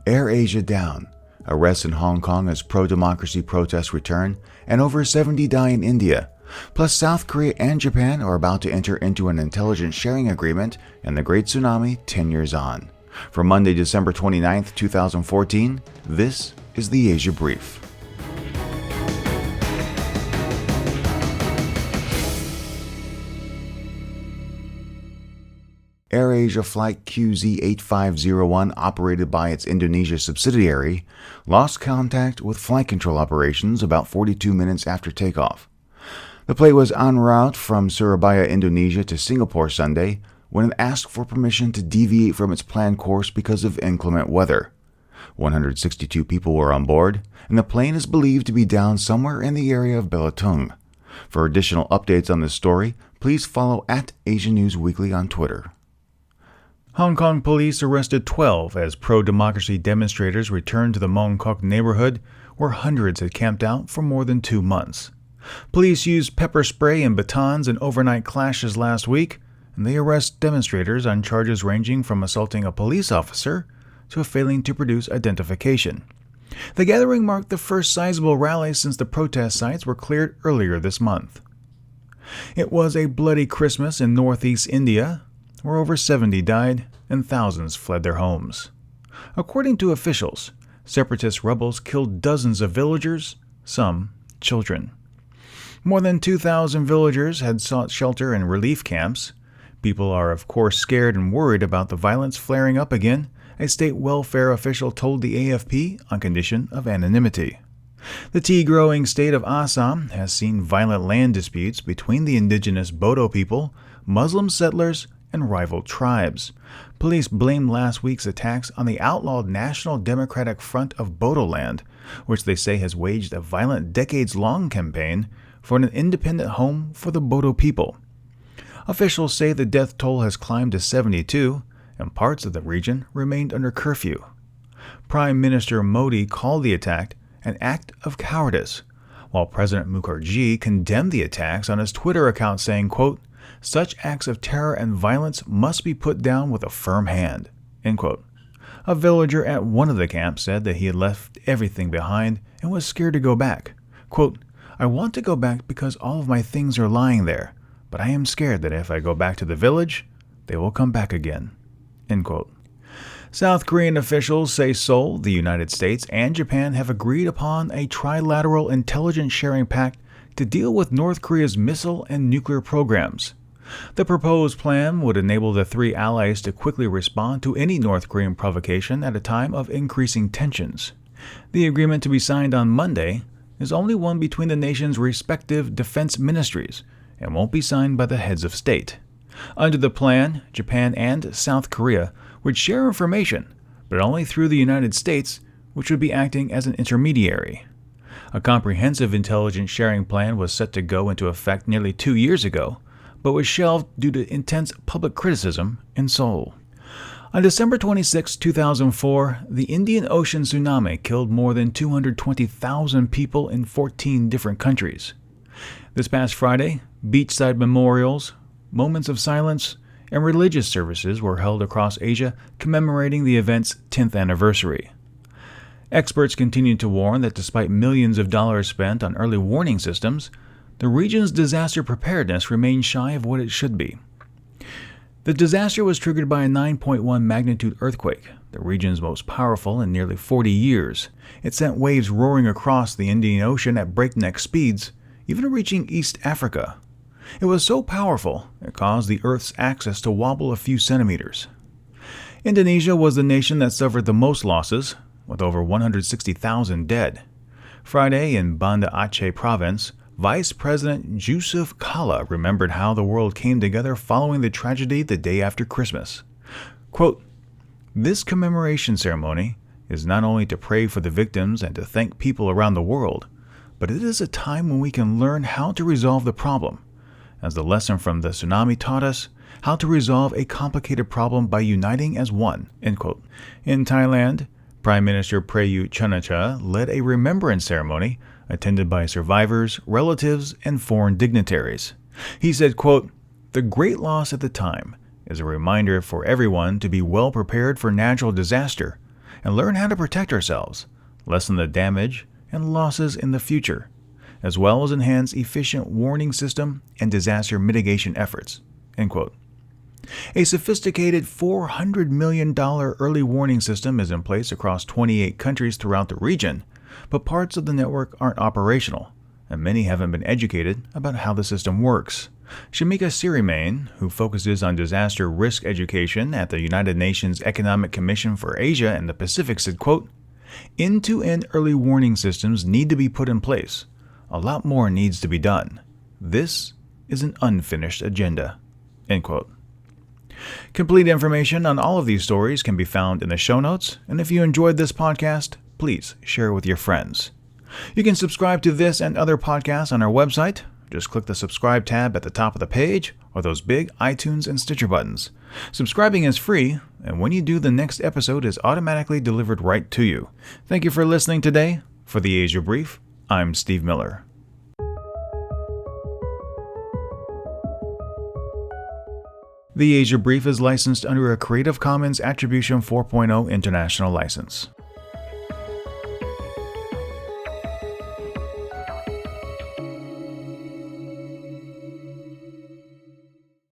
AirAsia down. Arrests in Hong Kong as pro-democracy protests return, and over 70 die in India. Plus, South Korea and Japan are about to enter into an intelligence sharing agreement, and the Great Tsunami 10 years on. For Monday, December 29, 2014, this is the Asia Brief. AirAsia Flight QZ8501, operated by its Indonesia subsidiary, lost contact with flight control operations about 42 minutes after takeoff. The plane was en route from Surabaya, Indonesia to Singapore Sunday when it asked for permission to deviate from its planned course because of inclement weather. 162 people were on board, and the plane is believed to be down somewhere in the area of Belitung. For additional updates on this story, please follow @Asia News Weekly on Twitter. Hong Kong police arrested 12 as pro-democracy demonstrators returned to the Mong Kok neighborhood where hundreds had camped out for more than 2 months. Police used pepper spray and batons in overnight clashes last week, and they arrest demonstrators on charges ranging from assaulting a police officer to failing to produce identification. The gathering marked the first sizable rally since the protest sites were cleared earlier this month. It was a bloody Christmas in northeast India, where over 70 died and thousands fled their homes. According to officials, separatist rebels killed dozens of villagers, some children. More than 2,000 villagers had sought shelter in relief camps. People are, of course, scared and worried about the violence flaring up again, a state welfare official told the AFP on condition of anonymity. The tea-growing state of Assam has seen violent land disputes between the indigenous Bodo people, Muslim settlers, and rival tribes. Police blamed last week's attacks on the outlawed National Democratic Front of Bodoland, which they say has waged a violent decades-long campaign for an independent home for the Bodo people. Officials say the death toll has climbed to 72, and parts of the region remained under curfew. Prime Minister Modi called the attack an act of cowardice, while President Mukherjee condemned the attacks on his Twitter account, saying, quote, "Such acts of terror and violence must be put down with a firm hand," end quote. A villager at one of the camps said that he had left everything behind and was scared to go back. Quote, "I want to go back because all of my things are lying there, but I am scared that if I go back to the village, they will come back again," end quote. South Korean officials say Seoul, the United States, and Japan have agreed upon a trilateral intelligence sharing pact to deal with North Korea's missile and nuclear programs. The proposed plan would enable the three allies to quickly respond to any North Korean provocation at a time of increasing tensions. The agreement to be signed on Monday is only one between the nation's respective defense ministries and won't be signed by the heads of state. Under the plan, Japan and South Korea would share information, but only through the United States, which would be acting as an intermediary. A comprehensive intelligence sharing plan was set to go into effect nearly 2 years ago, but was shelved due to intense public criticism in Seoul. On December 26, 2004, the Indian Ocean tsunami killed more than 220,000 people in 14 different countries. This past Friday, beachside memorials, moments of silence, and religious services were held across Asia commemorating the event's 10th anniversary. Experts continue to warn that despite millions of dollars spent on early warning systems, the region's disaster preparedness remains shy of what it should be. The disaster was triggered by a 9.1 magnitude earthquake, the region's most powerful in nearly 40 years. It sent waves roaring across the Indian Ocean at breakneck speeds, even reaching East Africa. It was so powerful, it caused the Earth's axis to wobble a few centimeters. Indonesia was the nation that suffered the most losses, with over 160,000 dead. Friday in Banda Aceh province, Vice President Yusuf Kala remembered how the world came together following the tragedy the day after Christmas. Quote, "This commemoration ceremony is not only to pray for the victims and to thank people around the world, but it is a time when we can learn how to resolve the problem, as the lesson from the tsunami taught us how to resolve a complicated problem by uniting as one," end quote. In Thailand, Prime Minister Prayut Chan-o-cha led a remembrance ceremony attended by survivors, relatives, and foreign dignitaries. He said, quote, "The great loss at the time is a reminder for everyone to be well prepared for natural disaster and learn how to protect ourselves, lessen the damage and losses in the future, as well as enhance efficient warning system and disaster mitigation efforts." End quote. A sophisticated $400 million early warning system is in place across 28 countries throughout the region, but parts of the network aren't operational, and many haven't been educated about how the system works. Shamika Sirimain, who focuses on disaster risk education at the United Nations Economic Commission for Asia and the Pacific, said, quote, "End-to-end early warning systems need to be put in place. A lot more needs to be done. This is an unfinished agenda." End quote. Complete information on all of these stories can be found in the show notes, and if you enjoyed this podcast, please share it with your friends. You can subscribe to this and other podcasts on our website. Just click the subscribe tab at the top of the page or those big iTunes and Stitcher buttons. Subscribing is free, and when you do, the next episode is automatically delivered right to you. Thank you for listening today. For the Asia Brief, I'm Steve Miller. The Asia Brief is licensed under a Creative Commons Attribution 4.0 International License.